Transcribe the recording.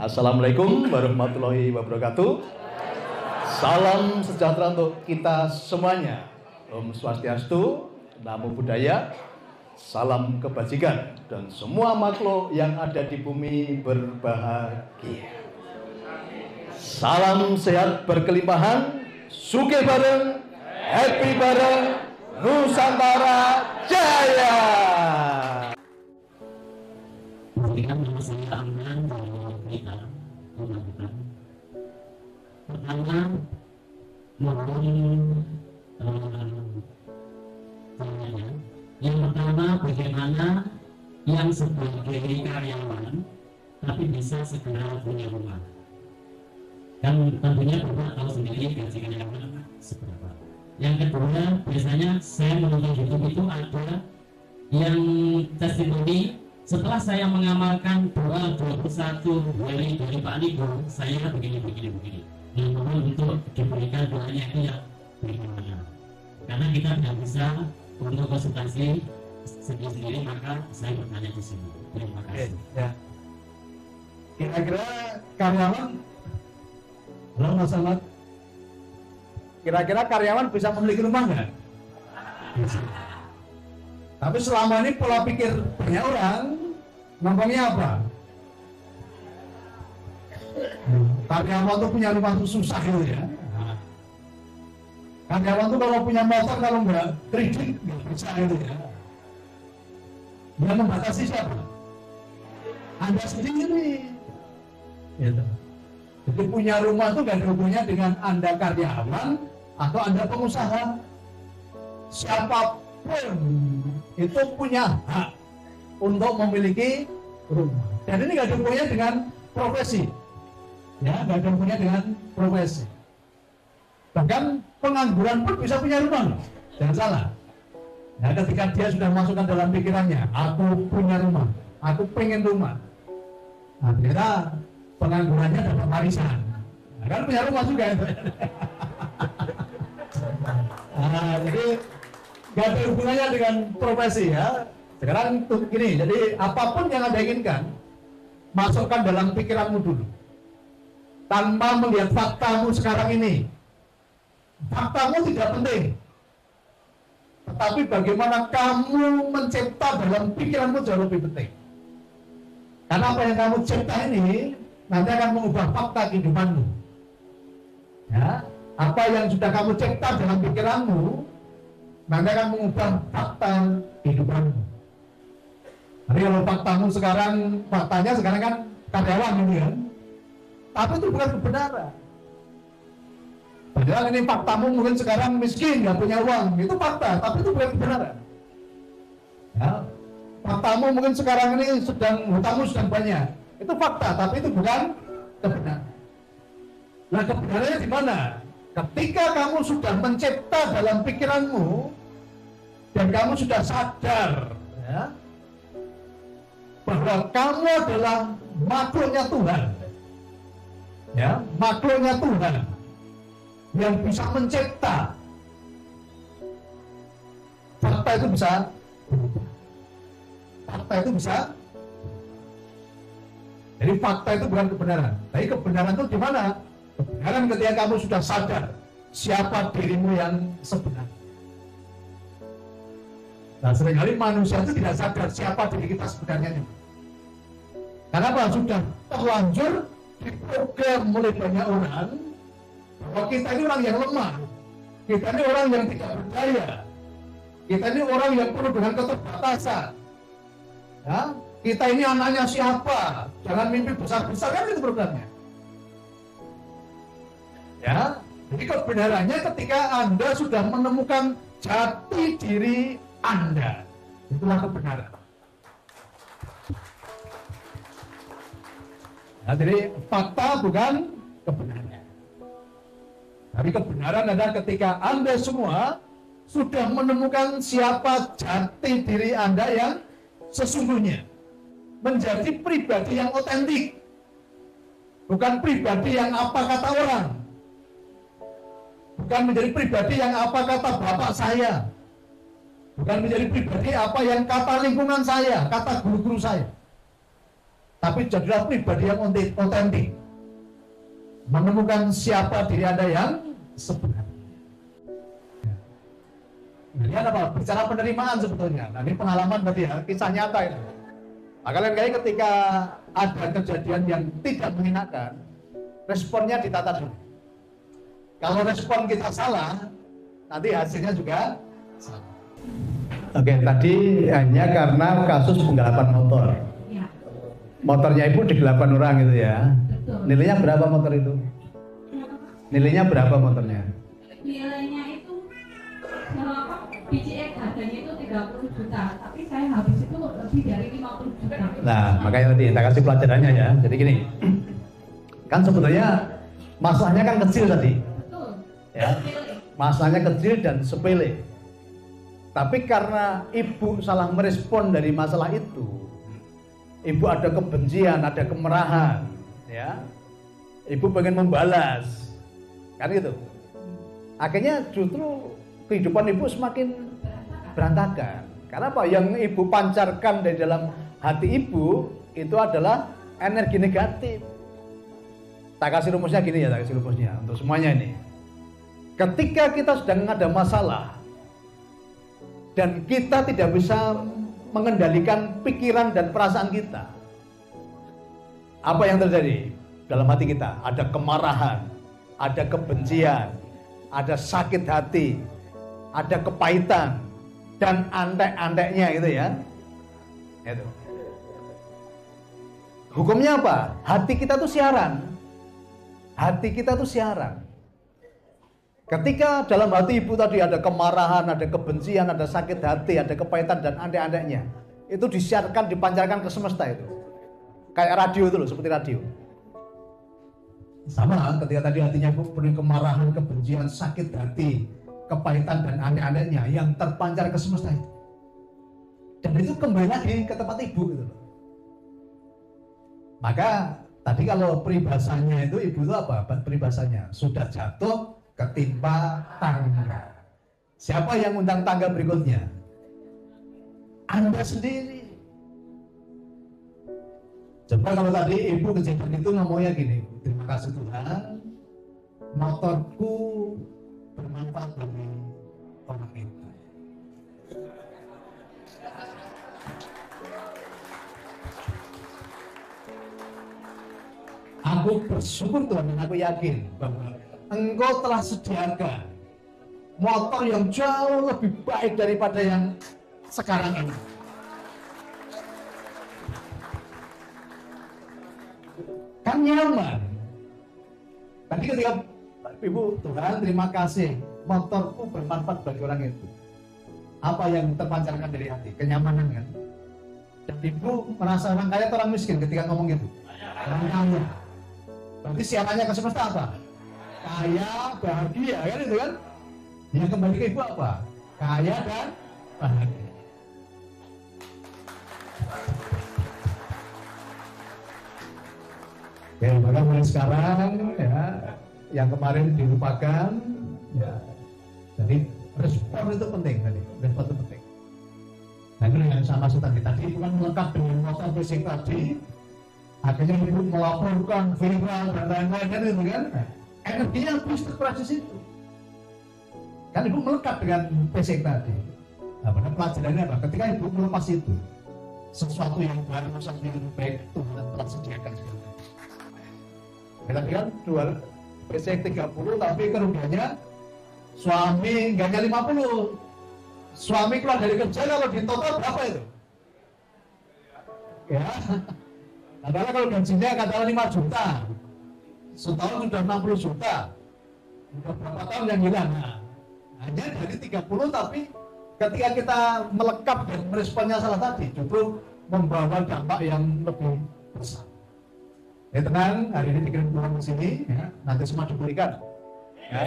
Assalamualaikum warahmatullahi wabarakatuh. Salam sejahtera untuk kita semuanya. Om Swastiastu, Namo Buddhaya, salam kebajikan dan semua makhluk yang ada di bumi berbahagia. Salam sehat berkelimpahan, sugih bareng, happy bareng, Nusantara Jaya. Pertama, mohon yang pertama, bagaimana yang sebagai karyawan tapi bisa segera punya rumah. Kan tentunya Bapak tahu sendiri gaji karyawan seberapa. Yang kedua, biasanya saya menonton YouTube itu ada yang testimoni setelah saya mengamalkan doa 21 hari dari Pak Niko, saya begini. Nah, mohon untuk diberikan doanya itu yang bagaimana. Karena kita tidak bisa untuk konsultasi sendiri, maka saya bertanya di sini. Terima kasih. Ya. Kira-kira karyawan, halo Mas Ahmad, kira-kira karyawan bisa memiliki rumah nggak? Bisa. Tapi selama ini pola pikir banyak orang ngomongnya apa? Karyawan tuh punya rumah tuh susah gitu ya. Karyawan tuh kalau punya motor, kalau nggak kredit nggak bisa gitu ya. Dia membatasi siapa? Anda sendiri. Gitu. Jadi punya rumah tuh nggak ada hubungannya dengan Anda karyawan atau Anda pengusaha. Siapapun itu punya hak untuk memiliki rumah. Dan ini nggak ada hubungannya dengan profesi. Ya, nggak ada hubungannya dengan profesi. Bahkan pengangguran pun bisa punya rumah. Jangan salah. Nah, ketika dia sudah masukkan dalam pikirannya, aku punya rumah, aku pengen rumah. Nah, ternyata penganggurannya dapat warisan. Nah, kan punya rumah juga itu. Nah, jadi nggak ada hubungannya dengan profesi ya. Sekarang gini, jadi apapun yang Anda inginkan, masukkan dalam pikiranmu dulu. Tanpa melihat faktamu sekarang ini. Faktamu tidak penting. Tetapi bagaimana kamu mencipta dalam pikiranmu jauh lebih penting. Karena apa yang kamu cipta ini nanti akan mengubah fakta kehidupanmu. Ya, apa yang sudah kamu cipta dalam pikiranmu nanti akan mengubah fakta kehidupanmu. Jadi kalau faktamu sekarang, faktanya sekarang kan karyawan ini kan. Tapi itu bukan kebenaran. Padahal ini faktamu mungkin sekarang miskin, nggak punya uang, itu fakta, tapi itu bukan kebenaran. Ya, faktamu mungkin sekarang ini hutangmu sedang banyak, itu fakta, tapi itu bukan kebenaran. Nah, kebenarannya di mana? Ketika kamu sudah mencipta dalam pikiranmu dan kamu sudah sadar, ya, bahwa kamu adalah makhluknya Tuhan, ya, makhluknya Tuhan yang bisa mencipta. Fakta itu bisa berubah. Fakta itu bisa. Jadi fakta itu bukan kebenaran. Tapi kebenaran itu di mana? Kebenaran ketika kamu sudah sadar siapa dirimu yang sebenarnya. Nah, seringkali manusia itu tidak sadar siapa diri kita sebenarnya. Karena apa? Sudah terlanjur diprogram oleh banyak orang bahwa kita ini orang yang lemah, kita ini orang yang tidak berdaya, kita ini orang yang penuh dengan keterbatasan. Ya, kita ini anaknya siapa? Jangan mimpi besar-besar, kan itu programnya. Ya, jadi kebenarannya ketika Anda sudah menemukan jati diri Anda, itulah kebenaran. Nah, jadi fakta bukan kebenaran. Tapi kebenaran adalah ketika Anda semua sudah menemukan siapa jati diri Anda yang sesungguhnya. Menjadi pribadi yang otentik. Bukan pribadi yang apa kata orang. Bukan menjadi pribadi yang apa kata bapak saya. Bukan menjadi pribadi apa yang kata lingkungan saya, kata guru-guru saya. Tapi jadilah pribadi yang otentik. Menemukan siapa diri Anda yang sebenarnya. Nah, ini apa? Bicara penerimaan sebetulnya. Nah, ini pengalaman berarti ya, kisah nyata itu. Nah, kalian kayak ketika ada kejadian yang tidak mengenakan, responnya ditata dulu. Kalau respon kita salah, nanti hasilnya juga salah. Oke, tadi hanya karena kasus penggelapan motor. Ya, Motornya ibu digelapan orang gitu ya. betul. Nilainya berapa motor itu? Nilainya berapa motornya? Nilainya itu BCX harganya itu 30 juta, tapi saya habis itu lebih dari 50 juta. Nah, makanya tadi kita kasih pelajarannya ya. Jadi gini, kan sebetulnya masalahnya kan kecil tadi, Betul. ya. Masalahnya kecil dan sepele. Tapi karena ibu salah merespon dari masalah itu, ibu ada kebencian, ada kemarahan, ya. Ibu pengen membalas, kan gitu. Akhirnya justru kehidupan ibu semakin berantakan. Karena apa? Yang ibu pancarkan dari dalam hati ibu itu adalah energi negatif. Tak kasih rumusnya gini ya, tak kasih rumusnya untuk semuanya ini. Ketika kita sedang ada masalah dan kita tidak bisa mengendalikan pikiran dan perasaan kita, apa yang terjadi dalam hati kita? Ada kemarahan, ada kebencian, ada sakit hati, ada kepahitan, dan antek-anteknya gitu ya. Itu. Hukumnya apa? Hati kita tuh siaran. Hati kita tuh siaran. Ketika dalam hati ibu tadi ada kemarahan, ada kebencian, ada sakit hati, ada kepahitan dan antek-anteknya, itu disiarkan, dipancarkan ke semesta itu. Kayak radio itu loh, seperti radio. Sama ketika tadi hatinya ibu penuh kemarahan, kebencian, sakit hati, kepahitan dan aneh-anehnya yang terpancar ke semesta itu. Dan itu kembali lagi ke tempat ibu gitu loh. Maka tadi kalau peribahasanya itu ibu itu apa? Peribahasanya sudah jatuh ketimpa tangga. Siapa yang undang tangga berikutnya? Anda sendiri. Coba kalau tadi ibu kejadian itu ngomongnya gini, terima kasih Tuhan, motorku bermanfaat bagi orang itu. Aku bersyukur Tuhan dan aku yakin bahwa Engkau telah sediakan motor yang jauh lebih baik daripada yang sekarang ini. Kan nyaman. Tadi ketika ibu, Tuhan terima kasih, motorku bermanfaat bagi orang itu. Apa yang terpancarkan dari hati? Kenyamanan kan? Dan ibu merasa orang kaya atau orang miskin ketika ngomong gitu? Orang kaya. Berarti siarannya ke semesta apa? Kaya, bahagia, kan itu kan? Yang kembali ke ibu apa? Kaya dan bahagia. Ya, maka mulai sekarang ya, yang kemarin dilupakan, ya. Jadi respon itu penting tadi, respon itu penting. Nah itu yang sama tadi bukan melekat dengan motor fisik tadi, akhirnya ibu melaporkan viral dan lain-lain kan itu kan, energinya habis terproses itu. Kan ibu melekat dengan fisik tadi. Nah, pada pelajarannya apa? Ketika ibu melepas itu, sesuatu yang baru, sesuatu yang baik Tuhan telah sediakan segala. Kita kan jual PC 30 tapi kerugiannya suami enggaknya 50. Suami keluar dari kerja kalau di total berapa itu? Ya. Katakanlah kalau gajinya katakanlah 5 juta. Setahun sudah 60 juta. Sudah berapa tahun yang hilang? Nah, hanya dari 30 tapi ketika kita melekap dan meresponnya salah tadi justru membawa dampak yang lebih besar. Ya tenang, hari ini dikirim pulang ke sini, ya, nanti semua diberikan. Ya.